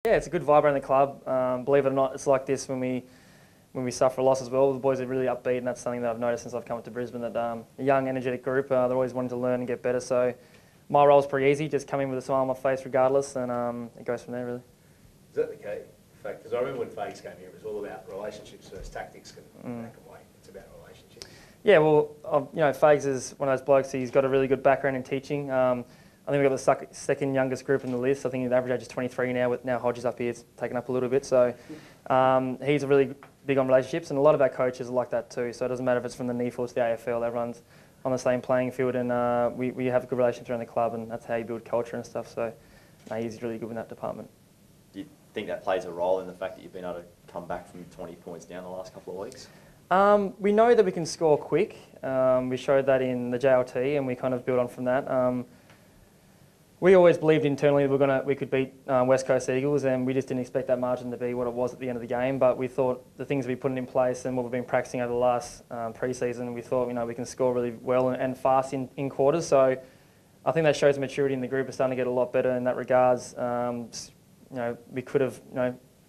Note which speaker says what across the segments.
Speaker 1: Yeah, it's a good vibe around the club. Believe it or not, it's like this when we suffer a loss as well. The boys are really upbeat, and that's something that I've noticed since I've come up to Brisbane, that a young, energetic group, they're always wanting to learn and get better. So my role's pretty easy, just come in with a smile on my face regardless, and it goes from there, really.
Speaker 2: Is that the key? In fact, because I remember when Fags came here, it was all about relationships first. Tactics can back away. It's about relationships.
Speaker 1: Yeah, well, Fags is one of those blokes. He's got a really good background in teaching. I think we've got the second youngest group in the list. I think the average age is 23 now, with now Hodges up here, it's taken up a little bit. So he's really big on relationships, and a lot of our coaches are like that too. So it doesn't matter if it's from the NEFL to the AFL, everyone's on the same playing field, and we have a good relationship around the club, and that's how you build culture and stuff. So he's really good in that department.
Speaker 3: Do you think that plays a role in the fact that you've been able to come back from 20 points down the last couple of weeks?
Speaker 1: We know that we can score quick. We showed that in the JLT, and we kind of built on from that. We always believed internally that we could beat West Coast Eagles, and we just didn't expect that margin to be what it was at the end of the game. But we thought the things we put in place and what we've been practicing over the last pre-season, we thought we can score really well and fast in quarters. So I think that shows maturity in the group. Is starting to get a lot better in that regards. We could have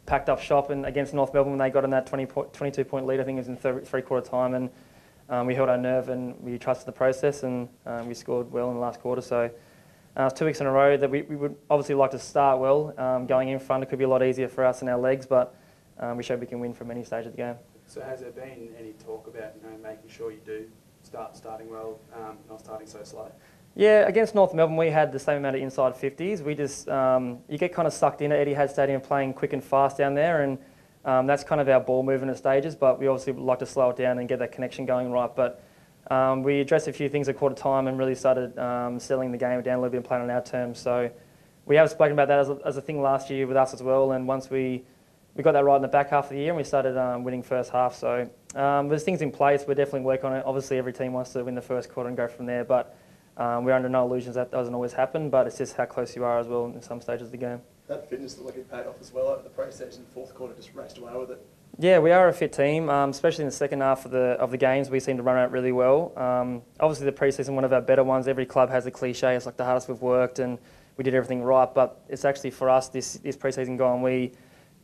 Speaker 1: packed up shop against North Melbourne when they got in that 22-point lead. I think it was in three-quarter time, and we held our nerve and we trusted the process, and we scored well in the last quarter. So. 2 weeks in a row that we would obviously like to start well. Going in front, it could be a lot easier for us and our legs, but we showed we can win from any stage of the game.
Speaker 4: So has there been any talk about making sure you do starting well, not starting so slow?
Speaker 1: Yeah, against North Melbourne we had the same amount of inside 50s. We just you get kind of sucked in at Etihad Stadium playing quick and fast down there, and that's kind of our ball movement at stages. But we obviously would like to slow it down and get that connection going right. But we addressed a few things at quarter time and really started settling the game down a little bit and playing on our terms. So we have spoken about that as a thing last year with us as well. And once we got that right in the back half of the year, and we started winning first half. So there's things in place. We're definitely working on it. Obviously, every team wants to win the first quarter and go from there. But we're under no illusions that doesn't always happen. But it's just how close you are as well in some stages of the game.
Speaker 5: That fitness looked like it paid off as well over the pre-season. Fourth quarter just raced away with it.
Speaker 1: Yeah, we are a fit team, especially in the second half of the games. We seem to run out really well. Obviously, the pre-season, one of our better ones. Every club has a cliche. It's like the hardest we've worked, and we did everything right. But it's actually for us this pre-season gone. We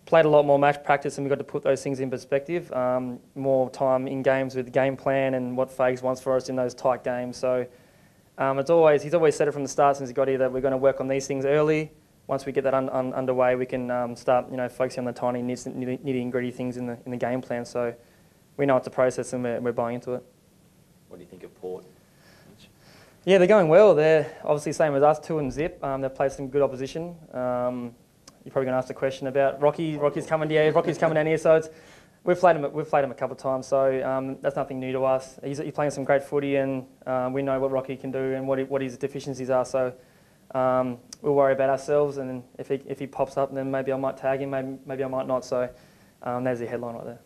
Speaker 1: played a lot more match practice, and we got to put those things in perspective. More time in games with the game plan and what Fags wants for us in those tight games. So he's always said it from the start since he got here that we're going to work on these things early. Once we get that underway, we can start, focusing on the tiny nitty-gritty things in the game plan. So we know it's a process, and we're buying into it.
Speaker 3: What do you think of Port?
Speaker 1: Yeah, they're going well. They're obviously same as us, 2 and zip. They've played some good opposition. You're probably going to ask the question about Rocky. Rocky's coming down here. So we've played him a couple of times. So that's nothing new to us. He's playing some great footy, and we know what Rocky can do and what his deficiencies are. So. We'll worry about ourselves, and if he pops up, then maybe I might tag him, maybe I might not. So there's the headline right there.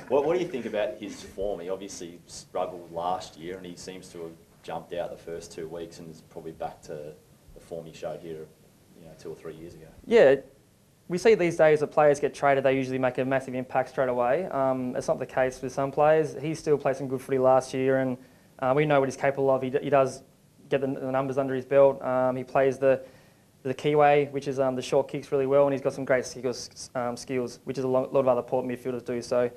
Speaker 3: What do you think about his form? He obviously struggled last year, and he seems to have jumped out the first 2 weeks and is probably back to the form he showed here 2 or 3 years ago. Yeah,
Speaker 1: we see these days that players get traded, they usually make a massive impact straight away. It's not the case with some players. He still played some good footy last year, and we know what he's capable of. He does get the numbers under his belt. He plays the keyway, which is the short kicks really well, and he's got some great skills, which is a lot of other Port midfielders do. So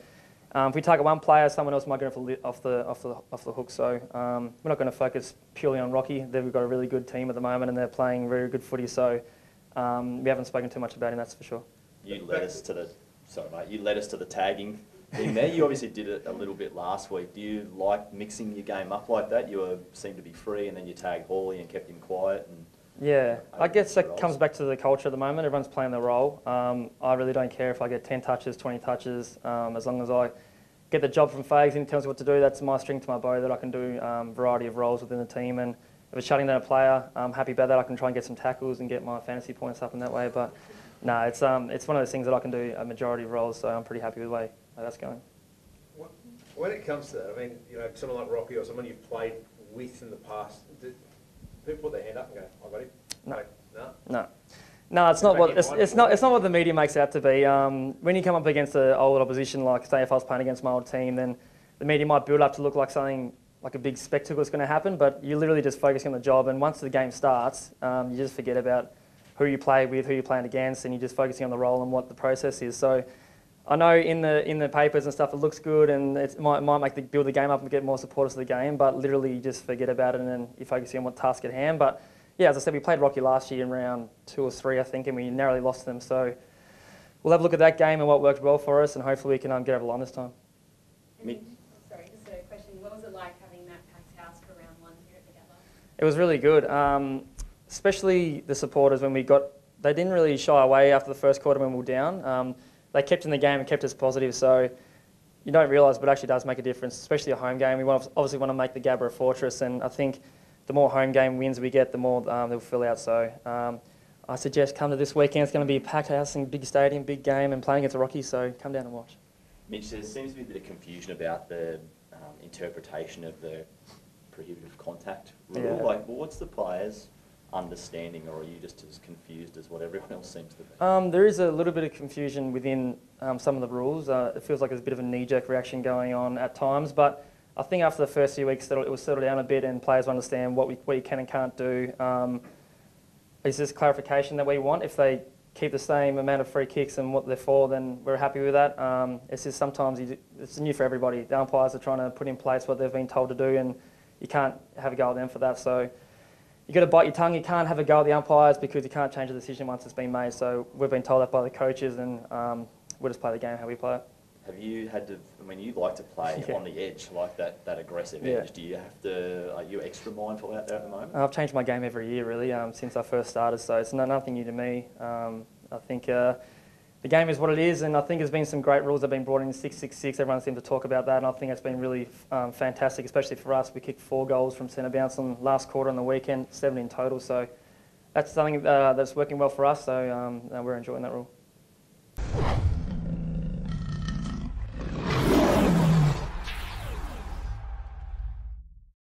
Speaker 1: if we target one player, someone else might get off the hook. So we're not going to focus purely on Rocky. We've got a really good team at the moment, and they're playing very good footy. So we haven't spoken too much about him, that's for sure.
Speaker 3: You led us to the tagging thing there. You obviously did it a little bit last week. Do you like mixing your game up like that? You seemed to be free, and then you tagged Hawley and kept him quiet.
Speaker 1: Yeah, I guess that comes back to the culture at the moment. Everyone's playing their role. I really don't care if I get 10 touches, 20 touches, as long as I get the job from Fags and he tells me what to do. That's my string to my bow, that I can do a variety of roles within the team. And if it's shutting down a player, I'm happy about that. I can try and get some tackles and get my fantasy points up in that way. But no, it's one of those things that I can do a majority of roles, so I'm pretty happy with the way that's going.
Speaker 2: When it comes to that, I mean, someone like Rocky or someone you've played with in the past, do people put their hand up and go, "I got him"?
Speaker 1: No, it's not what the media makes it out to be. When you come up against an old opposition, like say if I was playing against my old team, then the media might build up to look like something like a big spectacle is going to happen. But you're literally just focusing on the job, and once the game starts, you just forget about who you play with, who you're playing against, and you're just focusing on the role and what the process is. So I know in the papers and stuff it looks good, and it might build the game up and get more supporters of the game, but literally you just forget about it and then you're focusing on what task at hand. But yeah, as I said, we played Rocky last year in round 2 or 3, I think, and we narrowly lost them. So we'll have a look at that game and what worked well for us, and hopefully we can get over the line this time.
Speaker 6: Sorry, just a question. What was it like having that packed house for round 1 here at the Gabba?
Speaker 1: It was really good, especially the supporters when they didn't really shy away after the first quarter when we were down. They kept in the game and kept us positive, so you don't realise, but it actually does make a difference, especially a home game. We obviously want to make the Gabba a fortress, and I think the more home game wins we get, the more they'll fill out. So I suggest come to this weekend. It's going to be a packed house and big stadium, big game, and playing against the Rockies, so come down and watch.
Speaker 3: Mitch, there seems to be a bit of confusion about the interpretation of the prohibitive contact rule.
Speaker 1: Yeah.
Speaker 3: Like, what's the players' understanding, or are you just as confused as what everyone else seems to be?
Speaker 1: There is a little bit of confusion within some of the rules. It feels like there's a bit of a knee-jerk reaction going on at times, but I think after the first few weeks it will settle down a bit and players will understand what you can and can't do. It's just clarification that we want. If they keep the same amount of free kicks and what they're for, then we're happy with that. It's just sometimes it's new for everybody. The umpires are trying to put in place what they've been told to do, and you can't have a go at them for that. So you've got to bite your tongue. You can't have a go at the umpires because you can't change the decision once it's been made. So we've been told that by the coaches, and we'll just play the game how we play it.
Speaker 3: Have you had to, I mean, you like to play on the edge, like that aggressive edge. Do you have to, are you extra mindful out there at the moment?
Speaker 1: I've changed my game every year, really, since I first started, so it's nothing new to me. I think the game is what it is, and I think there's been some great rules that have been brought in, 666, everyone seems to talk about that, and I think it's been really fantastic, especially for us. We kicked 4 goals from centre bounce on last quarter on the weekend, 7 in total, so that's something that's working well for us, so we're enjoying that rule.